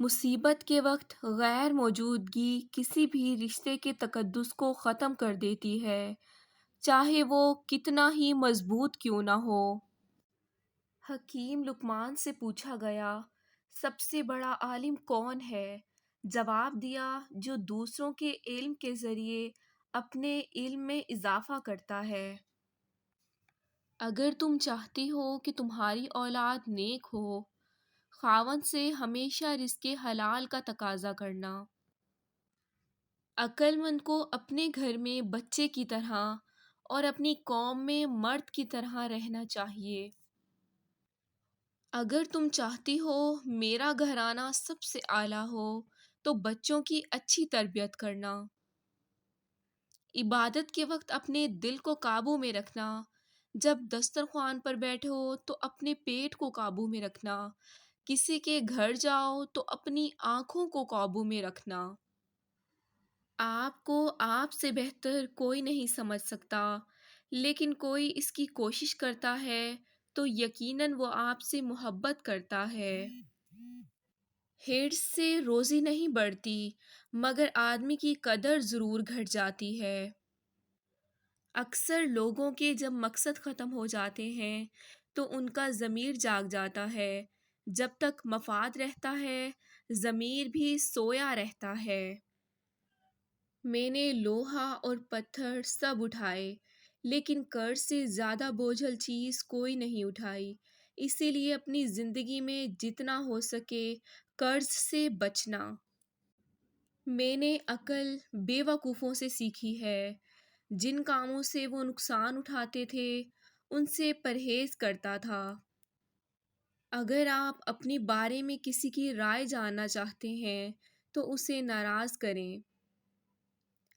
مصیبت کے وقت غیر موجودگی کسی بھی رشتے کے تقدس کو ختم کر دیتی ہے، چاہے وہ کتنا ہی مضبوط کیوں نہ ہو۔ حکیم لقمان سے پوچھا گیا، سب سے بڑا عالم کون ہے؟ جواب دیا، جو دوسروں کے علم کے ذریعے اپنے علم میں اضافہ کرتا ہے۔ اگر تم چاہتی ہو کہ تمہاری اولاد نیک ہو، خاوند سے ہمیشہ رزق حلال کا تقاضا کرنا۔ عقل مند کو اپنے گھر میں بچے کی طرح اور اپنی قوم میں مرد کی طرح رہنا چاہیے۔ اگر تم چاہتی ہو میرا گھرانہ سب سے اعلیٰ ہو تو بچوں کی اچھی تربیت کرنا۔ عبادت کے وقت اپنے دل کو قابو میں رکھنا، جب دسترخوان پر بیٹھے ہو تو اپنے پیٹ کو قابو میں رکھنا، کسی کے گھر جاؤ تو اپنی آنکھوں کو قابو میں رکھنا۔ آپ کو آپ سے بہتر کوئی نہیں سمجھ سکتا، لیکن کوئی اس کی کوشش کرتا ہے تو یقیناً وہ آپ سے محبت کرتا ہے۔ حرص سے روزی نہیں بڑھتی، مگر آدمی کی قدر ضرور گھٹ جاتی ہے۔ اکثر لوگوں کے جب مقصد ختم ہو جاتے ہیں تو ان کا ضمیر جاگ جاتا ہے، جب تک مفاد رہتا ہے ضمیر بھی سویا رہتا ہے۔ میں نے لوہا اور پتھر سب اٹھائے، لیکن قرض سے زیادہ بوجھل چیز کوئی نہیں اٹھائی، اسی لیے اپنی زندگی میں جتنا ہو سکے قرض سے بچنا۔ میں نے عقل بے وقوفوں سے سیکھی ہے، جن کاموں سے وہ نقصان اٹھاتے تھے ان سے پرہیز کرتا تھا۔ اگر آپ اپنے بارے میں کسی کی رائے جاننا چاہتے ہیں تو اسے ناراض کریں۔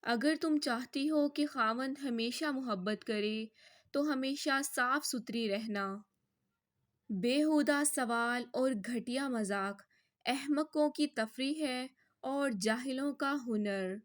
اگر تم چاہتی ہو کہ خاوند ہمیشہ محبت کرے تو ہمیشہ صاف ستھری رہنا۔ بیہودہ سوال اور گھٹیا مذاق احمقوں کی تفریح ہے اور جاہلوں کا ہنر۔